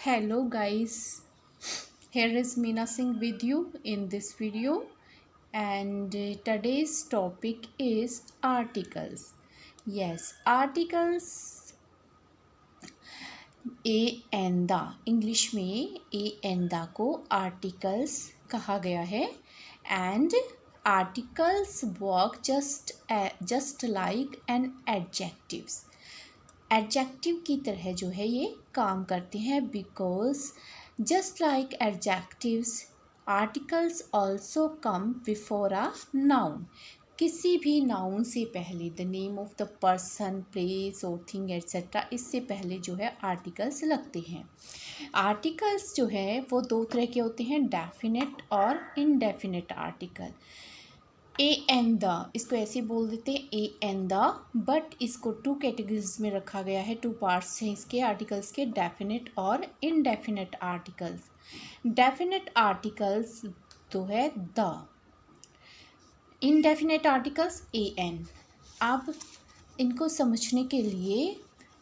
Hello guys, here is Meena Singh with you in this video, and today's topic is articles. Yes, articles a an the, English में a an the को articles कहा गया है and articles work just like an adjectives. Adjective की तरह जो है ये काम करते हैं because just like adjectives articles also come before a noun. किसी भी नाउन से पहले the name of the person, place और थिंग एट्सेट्रा, इससे पहले जो है आर्टिकल्स लगते हैं। आर्टिकल्स जो है वो दो तरह के होते हैं, डेफिनेट और indefinite article. A and the, इसको ऐसे बोल देते हैं ए एंड द, बट इसको टू कैटेगरीज में रखा गया है, टू पार्ट्स हैं इसके आर्टिकल्स के, डेफिनेट और इनडेफिनेट आर्टिकल्स। डेफिनेट आर्टिकल्स तो है the, indefinite articles a an. अब इनको समझने के लिए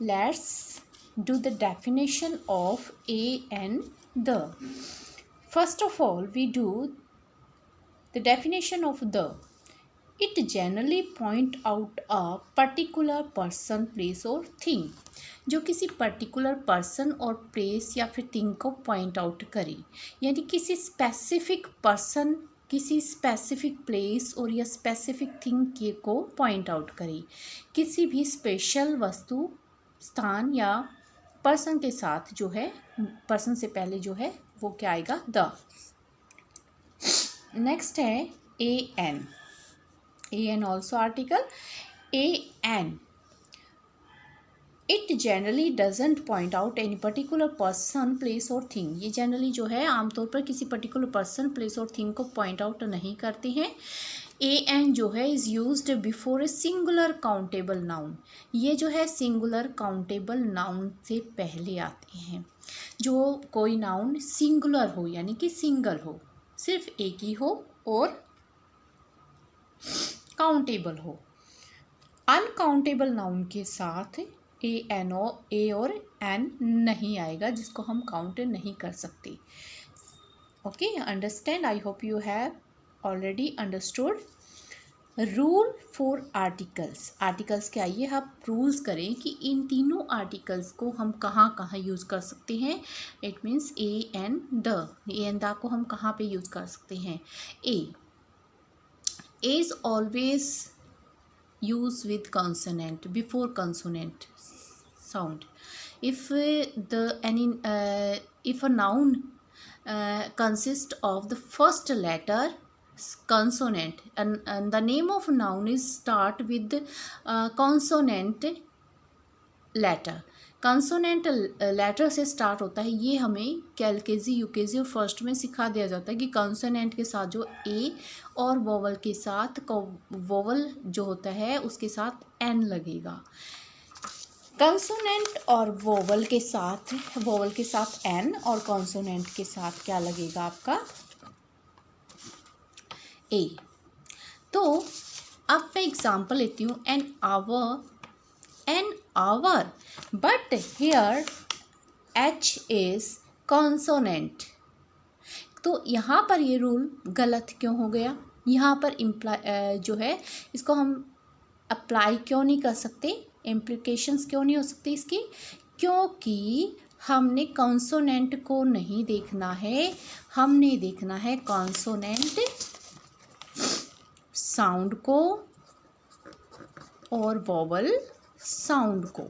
let's do the definition of a and the. First of all we do the definition of the. It generally point out a particular person, place or thing, जो किसी particular person और place या फिर थिंग को point out करे, यानी किसी specific person, किसी स्पेसिफिक प्लेस और या स्पेसिफिक थिंग के को पॉइंट आउट करे। किसी भी स्पेशल वस्तु, स्थान या पर्सन के साथ जो है, पर्सन से पहले जो है वो क्या आएगा, द। नेक्स्ट है a an. A an also article. A an, it generally doesn't point out any particular person, place और थिंग। ये जनरली जो है आमतौर पर किसी पर्टिकुलर पर्सन, प्लेस और थिंग को पॉइंट आउट नहीं करते हैं। ए एन जो है is used before a singular countable noun. ये जो है सिंगुलर काउंटेबल नाउन से पहले आते हैं। जो कोई नाउन सिंगुलर हो यानी कि सिंगल हो, सिर्फ एक ही हो और काउंटेबल हो। अनकाउंटेबल नाउन के साथ ए और एन नहीं आएगा, जिसको हम काउंट नहीं कर सकते। Okay, understand? I hope you have already understood. Rule for articles. Articles के आइए हम रूल्स करें कि इन तीनों आर्टिकल्स को हम कहाँ कहाँ यूज़ कर सकते हैं। It means A and the. A and the को हम कहाँ पे यूज़ कर सकते हैं। A is always use with consonant before consonant sound. If a noun consists of the first letter consonant and the name of noun is start with consonant letter. consonant letter से start होता है। ये हमें LKG, UKG और first में सिखा दिया जाता है कि consonant के साथ जो ए और वोवल के साथ, वोवल जो होता है उसके साथ एन लगेगा। कंसोनेंट और वोवल के साथ एन और कॉन्सोनेंट के साथ क्या लगेगा आपका, ए। तो अब मैं एग्जांपल लेती हूँ, an hour, but here H is consonant. तो यहाँ पर ये रूल गलत क्यों हो गया? यहाँ पर जो है इसको हम अप्लाई क्यों नहीं कर सकते, इम्प्लिकेशंस क्यों नहीं हो सकती इसकी? क्योंकि हमने कॉन्सोनेंट को नहीं देखना है, हमने देखना है कॉन्सोनेंट साउंड को और वोवल साउंड को,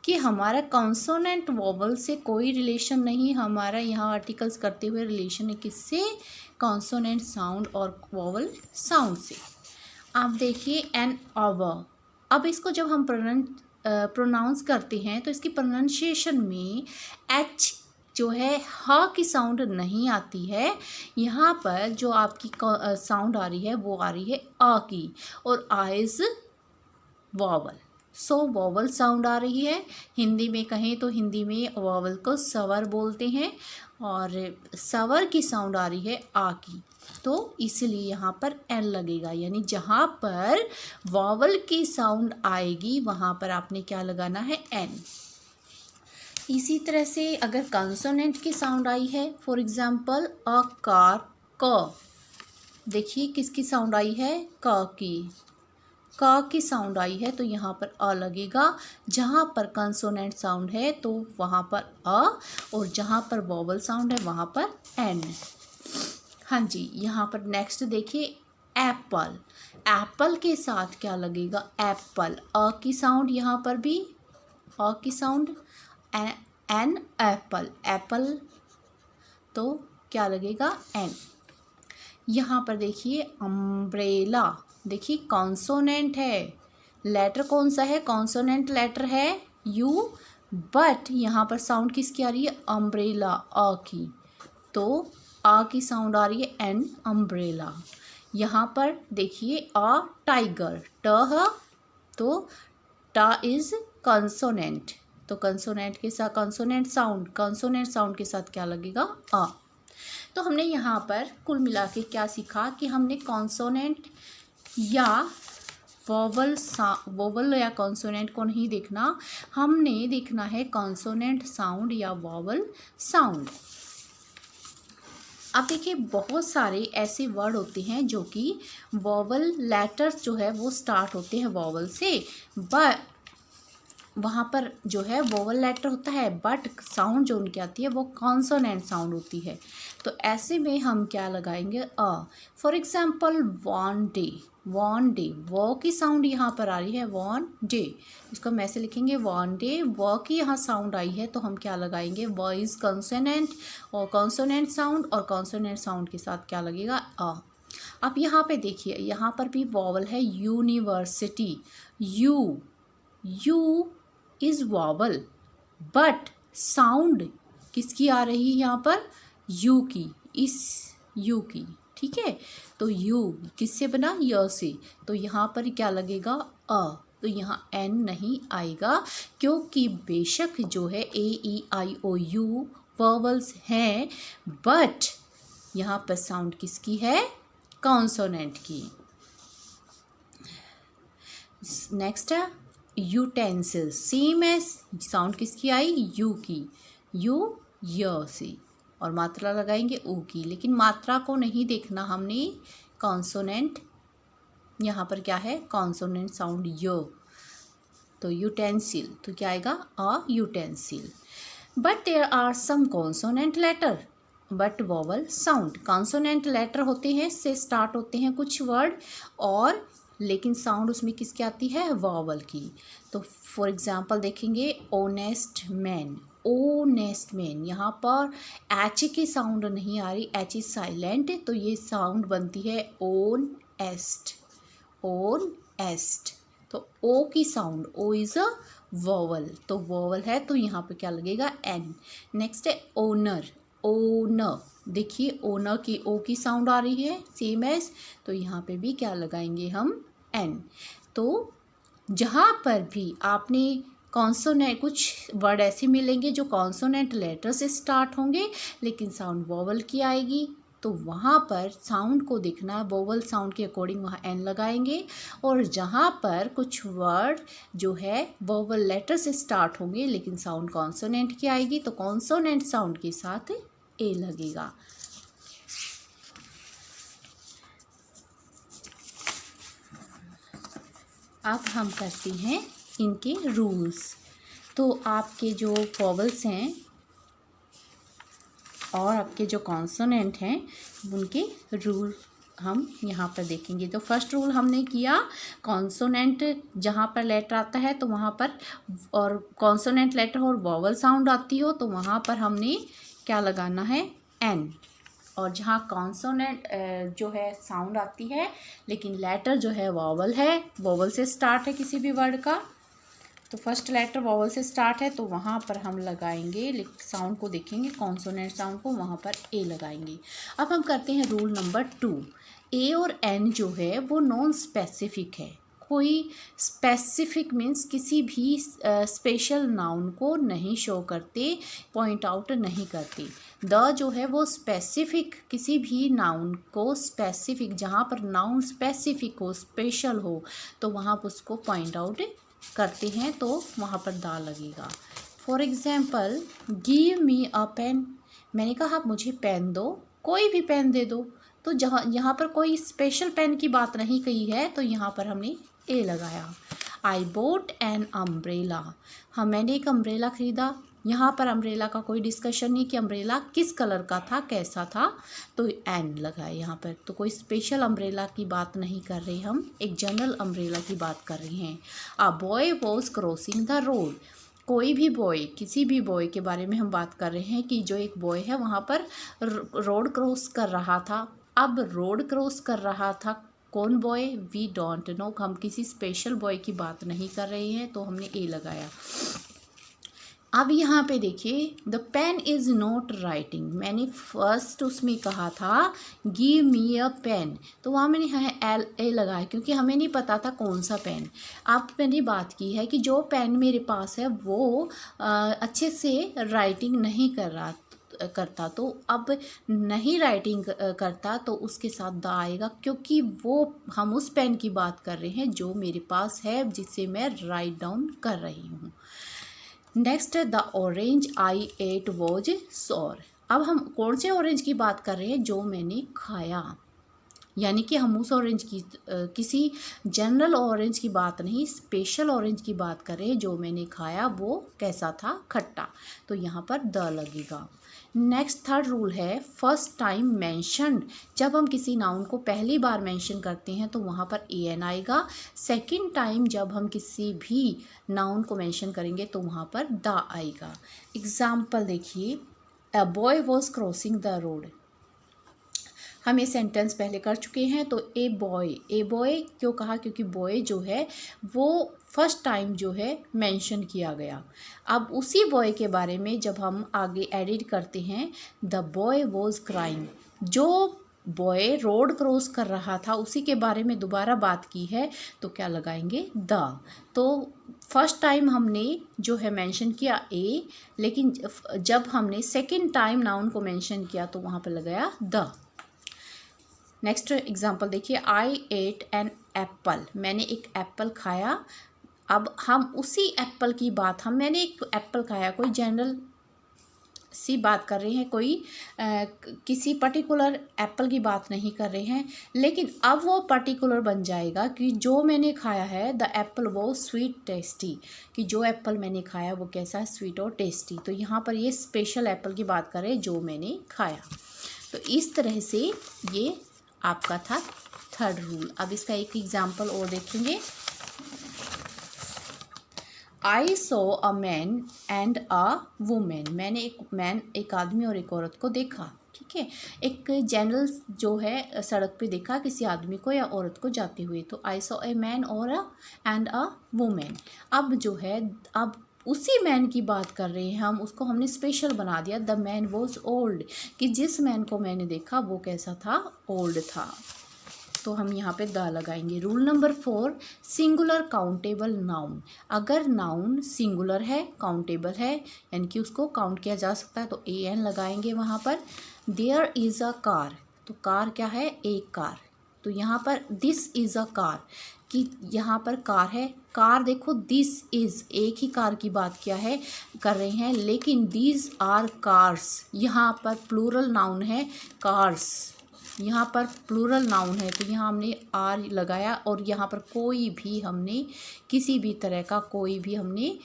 कि हमारा कॉन्सोनेंट वोवल से कोई रिलेशन नहीं, हमारा यहाँ आर्टिकल्स करते हुए रिलेशन है किससे, कॉन्सोनेंट साउंड और वोवल साउंड से। आप देखिए एन आवर, अब इसको जब हम प्रोनाउंस करते हैं तो इसकी प्रोनाउंसिएशन में एच जो है हा की साउंड नहीं आती है। यहाँ पर जो आपकी साउंड आ रही है वो आ रही है आ की, और आ is vowel, so vowel sound आ रही है। हिंदी में कहें तो हिंदी में वॉवल को सवर बोलते हैं और सवर की साउंड आ रही है आ की, तो इसलिए यहाँ पर एन लगेगा। यानी जहाँ पर वॉवल की साउंड आएगी वहाँ पर आपने क्या लगाना है, एन। इसी तरह से अगर कंसोनेंट की साउंड आई है, फॉर एग्जांपल अ कार, क, देखिए किसकी साउंड आई है, क की साउंड आई है तो यहाँ पर अ लगेगा। जहाँ पर कंसोनेंट साउंड है तो वहाँ पर अ, और जहाँ पर वोवल साउंड है वहाँ पर एन। हाँ जी, यहाँ पर नेक्स्ट देखिए एप्पल, एप्पल के साथ क्या लगेगा, एप्पल, अ की साउंड यहाँ पर भी, अ की साउंड, एन, एप्पल, एप्पल, तो क्या लगेगा, एन। यहाँ पर देखिए अम्ब्रेला, देखिए कॉन्सोनेंट है, लेटर कौन सा है, कॉन्सोनेंट लेटर है यू, बट यहाँ पर साउंड किसकी आ रही है, अम्ब्रेला, अ की, तो आ की साउंड आ रही है एन, अम्ब्रेला। यहाँ पर देखिए अ टाइगर, ट है तो टा इज कंसोनेंट, तो कंसोनेंट के साथ कंसोनेंट साउंड के साथ क्या लगेगा, अ। तो हमने यहाँ पर कुल मिला के क्या सीखा कि हमने कॉन्सोनेंट या वोवल या कॉन्सोनेंट को नहीं देखना, हमने देखना है कॉन्सोनेंट साउंड या वोवल साउंड। अब देखिए बहुत सारे ऐसे वर्ड होते हैं जो कि वोवल लेटर्स जो है वो स्टार्ट होते हैं वोवल से, बट वहाँ पर जो है वोवल लेटर होता है बट साउंड जो उनकी आती है वो कॉन्सोनेंट साउंड होती है। तो ऐसे में हम क्या लगाएंगे, a. For example one day, one day, वो की साउंड यहाँ पर आ रही है वन डे, इसको हम ऐसे लिखेंगे वन डे, वो की यहाँ साउंड आई है तो हम क्या लगाएंगे, वो इज कॉन्सोनेंट, और कॉन्सोनेंट साउंड, और कॉन्सोनेंट साउंड के साथ क्या लगेगा, अ। अब यहाँ पे देखिए यहाँ पर भी वोवल है, university, you is vowel, but sound किसकी आ रही है यहाँ पर, यू की, इस यू की, ठीक है। तो यू किससे बना, य से, तो यहाँ पर क्या लगेगा, अ। तो यहाँ एन नहीं आएगा क्योंकि बेशक जो है ए ई आई ओ यू वॉवल्स हैं, बट यहाँ पर साउंड किसकी है, कॉन्सोनेंट की। नेक्स्ट है यूटेंसिल, सेम एज साउंड किसकी आई, यू की, यू य से, और मात्रा लगाएंगे ऊ की, लेकिन मात्रा को नहीं देखना हमने, कॉन्सोनेंट यहाँ पर क्या है, कॉन्सोनेंट साउंड य, तो यूटेंसिल, तो क्या आएगा, a utensil. But there are some consonant letter but vowel sound, consonant letter होते हैं, से स्टार्ट होते हैं कुछ वर्ड, और लेकिन साउंड उसमें किसकी आती है, वोवल की। तो फॉर एग्जांपल देखेंगे ओनेस्ट मैन, ओनेस्ट मैन, यहाँ पर एच की साउंड नहीं आ रही, एच इज साइलेंट, तो ये साउंड बनती है ओन एस्ट, ओन एस्ट, तो ओ की sound, O is a vowel, तो वोवल है तो यहाँ पे क्या लगेगा, एन। नेक्स्ट है ओनर, ओनर, देखिए ओनर की ओ की साउंड आ रही है सेम एज, तो यहाँ पे भी क्या लगाएंगे हम, एन। तो जहाँ पर भी आपने कॉन्सोनेंट, कुछ वर्ड ऐसे मिलेंगे जो कॉन्सोनेंट लेटर से स्टार्ट होंगे लेकिन साउंड वोवल की आएगी, तो वहाँ पर साउंड को देखना, वोवल साउंड के अकॉर्डिंग वहाँ एन लगाएंगे, और जहाँ पर कुछ वर्ड जो है वोवल लेटर से स्टार्ट होंगे लेकिन साउंड कॉन्सोनेंट की आएगी तो कॉन्सोनेंट साउंड के साथ ए लगेगा। अब हम करते हैं इनके रूल्स। तो आपके जो वोवल्स हैं और आपके जो कॉन्सोनेंट हैं उनके रूल हम यहाँ पर देखेंगे। तो फर्स्ट रूल हमने किया, कॉन्सोनेंट जहाँ पर लेटर आता है तो वहाँ पर, और कॉन्सोनेंट लेटर और वोवल साउंड आती हो तो वहाँ पर हमने क्या लगाना है, एन। और जहाँ कॉन्सोनेंट जो है साउंड आती है लेकिन लेटर जो है वोवल है, वोवल से स्टार्ट है किसी भी वर्ड का, तो फर्स्ट लेटर वोवल से स्टार्ट है तो वहाँ पर हम लगाएंगे, साउंड को देखेंगे कॉन्सोनेंट साउंड को, वहाँ पर ए लगाएंगे। अब हम करते हैं रूल नंबर 2। ए और एन जो है वो नॉन स्पेसिफिक है, कोई स्पेसिफिक मीन्स किसी भी स्पेशल नाउन को नहीं शो करते, पॉइंट आउट नहीं करते। द जो है वो स्पेसिफिक, किसी भी नाउन को स्पेसिफिक, जहाँ पर नाउन स्पेसिफिक हो, स्पेशल हो, तो वहाँ पर उसको पॉइंट आउट करते हैं तो वहाँ पर दा लगेगा। For example give me a pen, मैंने कहा आप मुझे पेन दो, कोई भी पेन दे दो। तो जहाँ यहाँ पर कोई स्पेशल पेन की बात नहीं कही है, तो यहाँ पर हमने ए लगाया। आई बोट एन अम्ब्रेला, हाँ मैंने एक अम्ब्रेला ख़रीदा। यहाँ पर अम्ब्रेला का कोई डिस्कशन नहीं कि अम्ब्रेला किस कलर का था, कैसा था, तो एन लगाए यहाँ पर। तो कोई स्पेशल अम्ब्रेला की बात नहीं कर रहे हम, एक जनरल अम्ब्रेला की बात कर रहे हैं। A boy was crossing the road, कोई भी बॉय, किसी भी बॉय के बारे में हम बात कर रहे हैं कि जो एक बॉय है वहाँ पर रोड क्रॉस कर रहा था। अब रोड क्रॉस कर रहा था कौन बॉय, वी डोंट नो, हम किसी स्पेशल बॉय की बात नहीं कर रहे हैं, तो हमने ए लगाया। अब यहाँ पे देखिए the pen is not writing, मैंने फर्स्ट उसमें कहा था गिव मी अ पेन, तो वहाँ मैंने एल ए लगाया क्योंकि हमें नहीं पता था कौन सा पेन। अब मैंने बात की है कि जो पेन मेरे पास है वो अच्छे से राइटिंग नहीं करता, तो अब नहीं राइटिंग करता तो उसके साथ द आएगा, क्योंकि वो हम उस पेन की बात कर रहे हैं जो मेरे पास है, जिसे मैं राइट डाउन कर रही हूँ। Next the orange I ate was sour, अब हम कौन से ऑरेंज की बात कर रहे हैं, जो मैंने खाया, यानी कि हम उस ऑरेंज की किसी जनरल ऑरेंज की बात नहीं, स्पेशल ऑरेंज की बात कर रहे हैं जो मैंने खाया वो कैसा था, खट्टा, तो यहाँ पर द लगेगा। नेक्स्ट थर्ड रूल है फर्स्ट टाइम मैंशनड, जब हम किसी नाउन को पहली बार मेंशन करते हैं तो वहाँ पर ए एन आएगा। सेकंड टाइम जब हम किसी भी नाउन को मेंशन करेंगे तो वहाँ पर द आएगा। एग्जाम्पल देखिए, a boy was crossing the road, हम ये सेंटेंस पहले कर चुके हैं, तो ए बॉय क्यों कहा, क्योंकि बॉय जो है वो फर्स्ट टाइम जो है मेंशन किया गया। अब उसी बॉय के बारे में जब हम आगे एडिट करते हैं, द बॉय वॉज क्राइंग, जो बॉय रोड क्रॉस कर रहा था उसी के बारे में दोबारा बात की है, तो क्या लगाएंगे, द। तो फर्स्ट टाइम हमने जो है मेंशन किया ए, लेकिन जब हमने सेकंड टाइम नाउन को मेंशन किया तो वहाँ पर लगाया द। नेक्स्ट एग्जाम्पल देखिए, आई एट एन एप्पल, मैंने एक एप्पल खाया। अब हम उसी एप्पल की बात, मैंने एक एप्पल खाया, कोई जनरल सी बात कर रहे हैं, कोई किसी पर्टिकुलर एप्पल की बात नहीं कर रहे हैं, लेकिन अब वो पर्टिकुलर बन जाएगा कि जो मैंने खाया है द एप्पल वो स्वीट टेस्टी, कि जो एप्पल मैंने खाया वो कैसा है, स्वीट और टेस्टी। तो यहाँ पर ये स्पेशल एप्पल की बात कर रहे हैं जो मैंने खाया। तो इस तरह से ये आपका था थर्ड रूल। अब इसका एक एग्जाम्पल और देखेंगे। I saw a man and a women, मैंने एक आदमी और एक औरत को देखा, ठीक है, एक जनरल जो है सड़क पे देखा किसी आदमी को या औरत को जाते हुए, तो आई सो ए मैन और एंड अ वुमेन। अब जो है अब उसी मैन की बात कर रहे हैं हम, उसको हमने स्पेशल बना दिया, द मैन वॉज ओल्ड, कि जिस मैन को मैंने देखा वो कैसा था, ओल्ड था, तो हम यहाँ पे द लगाएंगे। Rule number 4, singular countable noun, अगर नाउन सिंगुलर है, काउंटेबल है, यानी कि उसको काउंट किया जा सकता है, तो ए एन लगाएंगे वहाँ पर। देयर इज़ अ कार, तो कार क्या है, एक कार, तो यहाँ पर दिस इज़ अ कार, कि यहाँ पर कार है, कार देखो दिस इज़, एक ही कार की बात किया है कर रहे हैं, लेकिन दीज आर कार्स, यहाँ पर प्लूरल नाउन है कार्स, यहाँ पर प्लूरल नाउन है, तो यहाँ हमने आर लगाया, और यहाँ पर कोई भी हमने किसी भी तरह का कोई भी हमने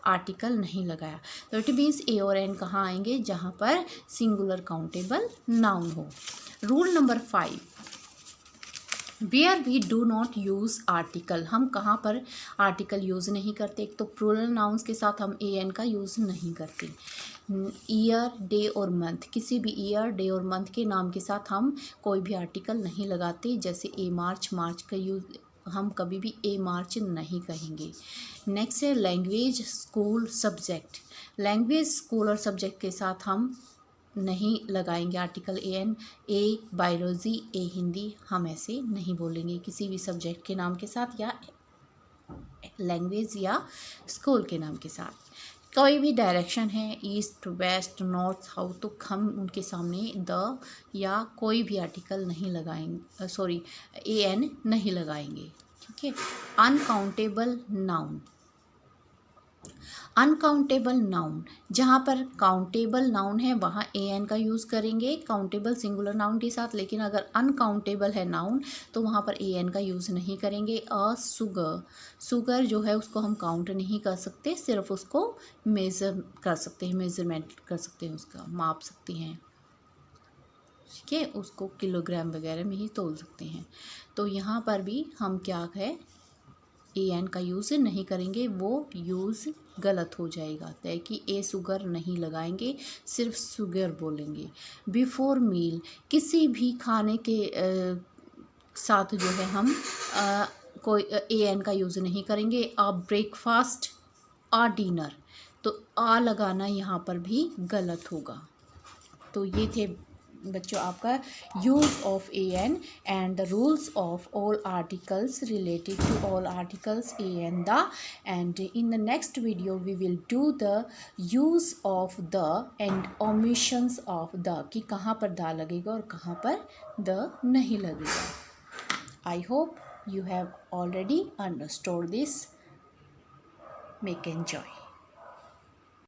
आर्टिकल नहीं लगाया। तो इट मीन्स ए और एन कहाँ आएंगे, जहाँ पर सिंगुलर काउंटेबल नाउन हो। Rule number 5, where we do not use article, हम कहाँ पर आर्टिकल यूज़ नहीं करते। एक तो प्लूरल नाउन्स के साथ हम ए एन का यूज़ नहीं करते। ईयर, डे और मंथ, किसी भी ईयर, डे और मंथ के नाम के साथ हम कोई भी आर्टिकल नहीं लगाते, जैसे ए मार्च, मार्च का यूज़ हम कभी भी ए मार्च नहीं कहेंगे। नेक्स्ट है language, school, subject, language, school और सब्जेक्ट के साथ हम नहीं लगाएंगे article a an. A biology, ए हिंदी, हम ऐसे नहीं बोलेंगे किसी भी सब्जेक्ट के नाम के साथ या लैंग्वेज या स्कूल के नाम के साथ। कोई भी डायरेक्शन है, ईस्ट, वेस्ट, नॉर्थ, साउथ, तो हम उनके सामने द या कोई भी आर्टिकल नहीं लगाएंगे, सॉरी ए एन नहीं लगाएंगे, ठीक है। अनकाउंटेबल नाउन, अनकाउंटेबल नाउन, जहाँ पर काउंटेबल नाउन है वहाँ ए एन का यूज़ करेंगे काउंटेबल सिंगुलर नाउन के साथ, लेकिन अगर अनकाउंटेबल है नाउन तो वहाँ पर ए एन का यूज़ नहीं करेंगे। शुगर, शुगर जो है उसको हम काउंट नहीं कर सकते, सिर्फ उसको मेज़र कर सकते हैं, मेज़रमेंट कर सकते हैं, उसका माप सकते हैं, ठीक है, उसको किलोग्राम वगैरह में ही तोल सकते हैं। तो यहाँ पर भी हम क्या है ए एन का यूज़ नहीं करेंगे, वो यूज़ गलत हो जाएगा, तय कि ए शुगर नहीं लगाएंगे, सिर्फ शुगर बोलेंगे। बिफोर मील, किसी भी खाने के साथ जो है हम कोई ए एन का यूज़ नहीं करेंगे। ब्रेकफास्ट, डिनर, तो लगाना यहाँ पर भी गलत होगा। तो ये थे बच्चों आपका use of a an and the rules of all articles related to all articles a and the, and in the next video we will do the use of the and omissions of the, कि कहाँ पर the लगेगा और कहाँ पर the नहीं लगेगा। I hope you have already understood this. Make enjoy.